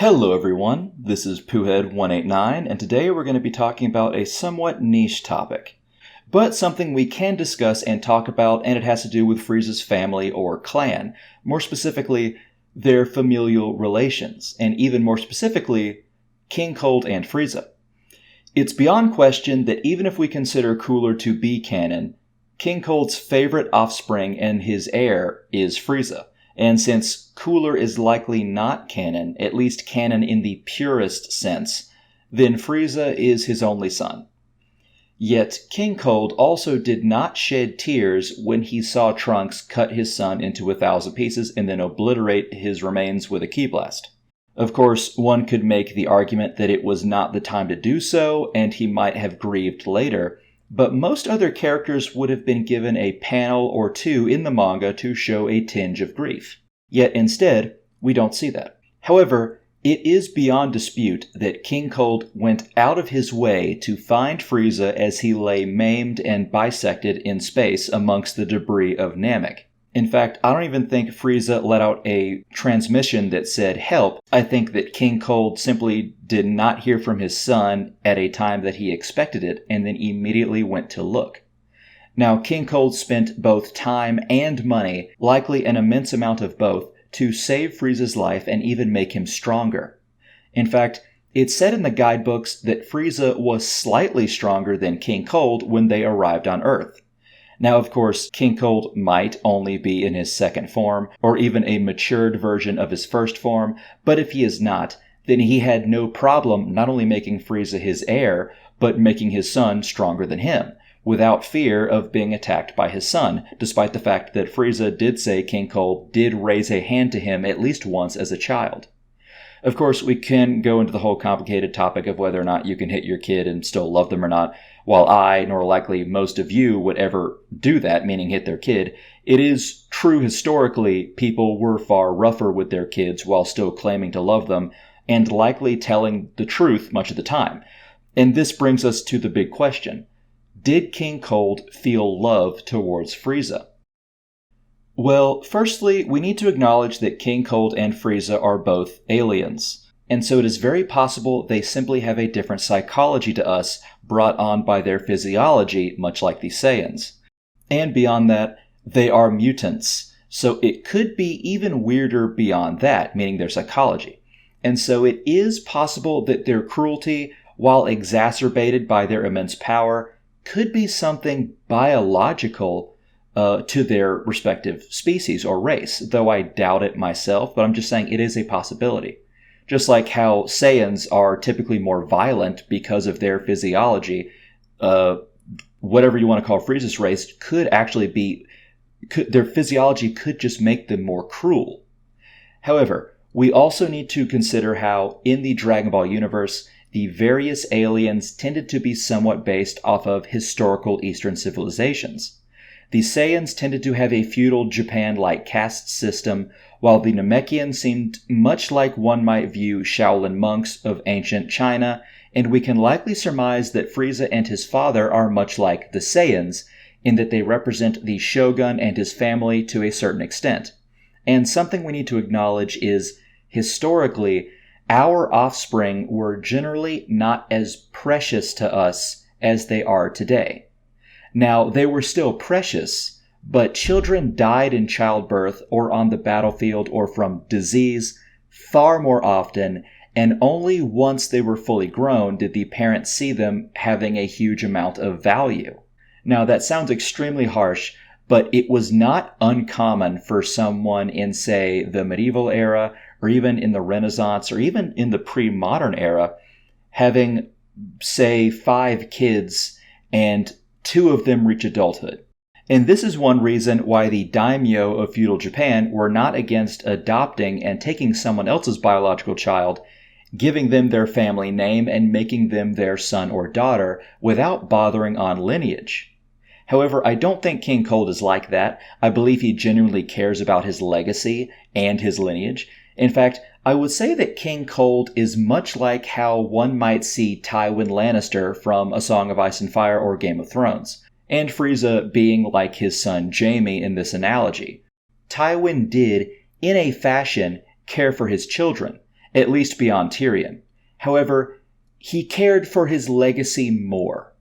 Hello everyone, this is Poohead189, and today we're going to be talking about a somewhat niche topic, but something we can discuss and talk about, and it has to do with Frieza's family or clan, more specifically, their familial relations, and even more specifically, King Cold and Frieza. It's beyond question that even if we consider Cooler to be canon, King Cold's favorite offspring and his heir is Frieza. And since Cooler is likely not canon, at least canon in the purest sense, then Frieza is his only son. Yet King Cold also did not shed tears when he saw Trunks cut his son into 1,000 pieces and then obliterate his remains with a ki blast. Of course, one could make the argument that it was not the time to do so, and he might have grieved later, but most other characters would have been given a panel or two in the manga to show a tinge of grief. Yet instead, we don't see that. However, it is beyond dispute that King Cold went out of his way to find Frieza as he lay maimed and bisected in space amongst the debris of Namek. In fact, I don't even think Frieza let out a transmission that said help. I think that King Cold simply did not hear from his son at a time that he expected it and then immediately went to look. Now, King Cold spent both time and money, likely an immense amount of both, to save Frieza's life and even make him stronger. In fact, it's said in the guidebooks that Frieza was slightly stronger than King Cold when they arrived on Earth. Now, of course, King Cold might only be in his second form, or even a matured version of his first form, but if he is not, then he had no problem not only making Frieza his heir, but making his son stronger than him, without fear of being attacked by his son, despite the fact that Frieza did say King Cold did raise a hand to him at least once as a child. Of course, we can go into the whole complicated topic of whether or not you can hit your kid and still love them or not. While I, nor likely most of you, would ever do that, meaning hit their kid, it is true historically people were far rougher with their kids while still claiming to love them, and likely telling the truth much of the time. And this brings us to the big question. Did King Cold feel love towards Frieza? Well, firstly, we need to acknowledge that King Cold and Frieza are both aliens, and so it is very possible they simply have a different psychology to us brought on by their physiology, much like the Saiyans. And beyond that, they are mutants, so it could be even weirder beyond that, meaning their psychology. And so it is possible that their cruelty, while exacerbated by their immense power, could be something biological to their respective species or race, though I doubt it myself, but I'm just saying it is a possibility. Just like how Saiyans are typically more violent because of their physiology, whatever you want to call Frieza's race could actually be, their physiology could just make them more cruel. However, we also need to consider how, in the Dragon Ball universe, the various aliens tended to be somewhat based off of historical Eastern civilizations. The Saiyans tended to have a feudal Japan-like caste system, while the Namekians seemed much like one might view Shaolin monks of ancient China, and we can likely surmise that Frieza and his father are much like the Saiyans, in that they represent the Shogun and his family to a certain extent. And something we need to acknowledge is, historically, our offspring were generally not as precious to us as they are today. Now, they were still precious, but children died in childbirth or on the battlefield or from disease far more often, and only once they were fully grown did the parents see them having a huge amount of value. Now, that sounds extremely harsh, but it was not uncommon for someone in, say, the medieval era, or even in the Renaissance, or even in the pre-modern era, having, say, 5 kids and 2 of them reach adulthood. And this is one reason why the daimyo of feudal Japan were not against adopting and taking someone else's biological child, giving them their family name, and making them their son or daughter without bothering on lineage. However, I don't think King Cold is like that. I believe he genuinely cares about his legacy and his lineage. In fact, I would say that King Cold is much like how one might see Tywin Lannister from A Song of Ice and Fire or Game of Thrones, and Frieza being like his son Jaime in this analogy. Tywin did, in a fashion, care for his children, at least beyond Tyrion. However, he cared for his legacy more.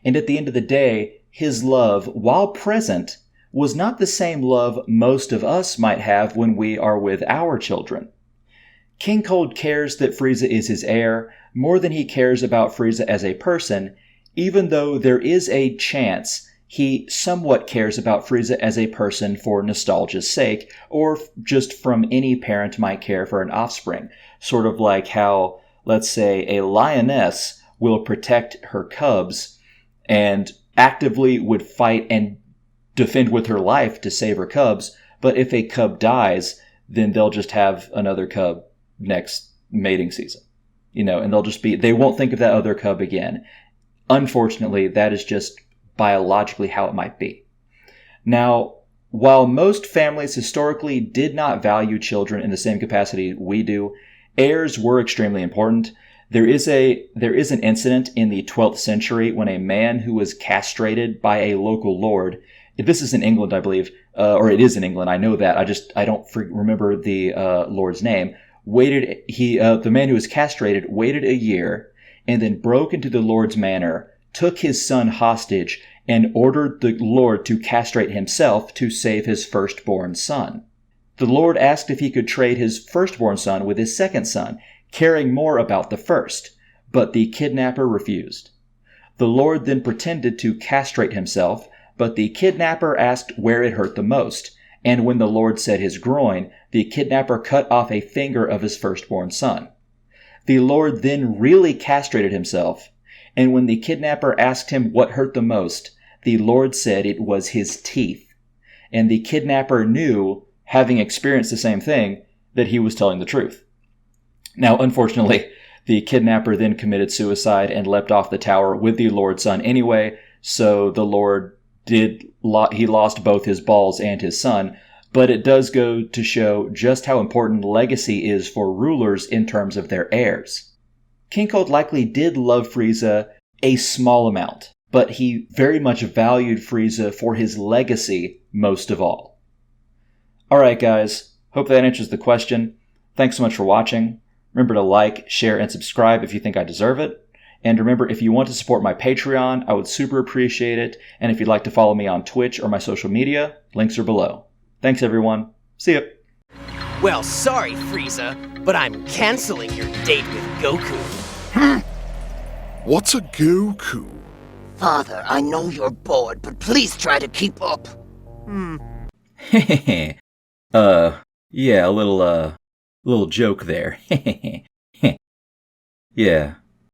And at the end of the day, his love, while present, was not the same love most of us might have when we are with our children. King Cold cares that Frieza is his heir more than he cares about Frieza as a person, even though there is a chance he somewhat cares about Frieza as a person for nostalgia's sake, or just from any parent might care for an offspring. Sort of like how, let's say, a lioness will protect her cubs and actively would fight and defend with her life to save her cubs, but if a cub dies, then they'll just have another cub next mating season. And they won't think of that other cub again. Unfortunately, that is just biologically how it might be. Now, while most families historically did not value children in the same capacity we do, heirs were extremely important. There is an incident in the 12th century when a man who was castrated by a local lord, this is in England, I believe, or it is in England, I know that, I don't remember the lord's name, the man who was castrated waited a year and then broke into the lord's manor, took his son hostage, and ordered the lord to castrate himself to save his firstborn son. The lord asked if he could trade his firstborn son with his second son, caring more about the first, but the kidnapper refused. The lord then pretended to castrate himself, but the kidnapper asked where it hurt the most, and when the lord said his groin, the kidnapper cut off a finger of his firstborn son. The lord then really castrated himself, and when the kidnapper asked him what hurt the most, the lord said it was his teeth. And the kidnapper knew, having experienced the same thing, that he was telling the truth. Now, unfortunately, the kidnapper then committed suicide and leapt off the tower with the lord's son anyway, so the lord he lost both his balls and his son, but it does go to show just how important legacy is for rulers in terms of their heirs. King Cold likely did love Frieza a small amount, but he very much valued Frieza for his legacy most of all. Alright guys, hope that answers the question. Thanks so much for watching. Remember to like, share, and subscribe if you think I deserve it. And remember, if you want to support my Patreon, I would super appreciate it. And if you'd like to follow me on Twitch or my social media, links are below. Thanks everyone. See ya. Well, sorry, Frieza, but I'm canceling your date with Goku. What's a Goku? Father, I know you're bored, but please try to keep up. Hehehe. Yeah, a little joke there. Yeah.